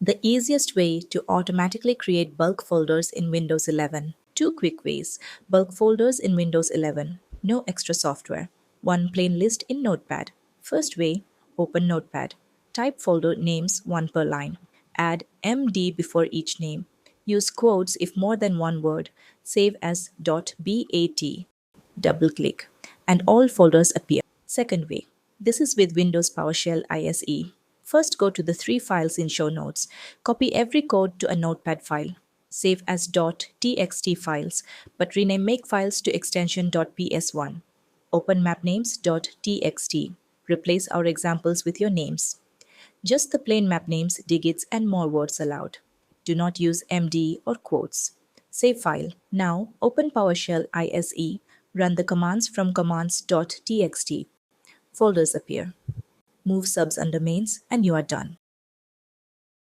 The easiest way to automatically create bulk folders in Windows 11. Two quick ways. Bulk folders in Windows 11. No extra software. One plain list in Notepad. First way, open Notepad. Type folder names one per line. Add MD before each name. Use quotes if more than one word. Save as .bat. Double click. And all folders appear. Second way. This is with Windows PowerShell ISE. First, go to the three files in Show Notes. Copy every code to a Notepad file. Save as .txt files, but rename makefiles to extension.ps1. Open mapnames.txt. Replace our examples with your names. Just the plain map names, digits, and more words allowed. Do not use MD or quotes. Save file. Now open PowerShell ISE. Run the commands from commands.txt. Folders appear. Move subs under mains and you are done.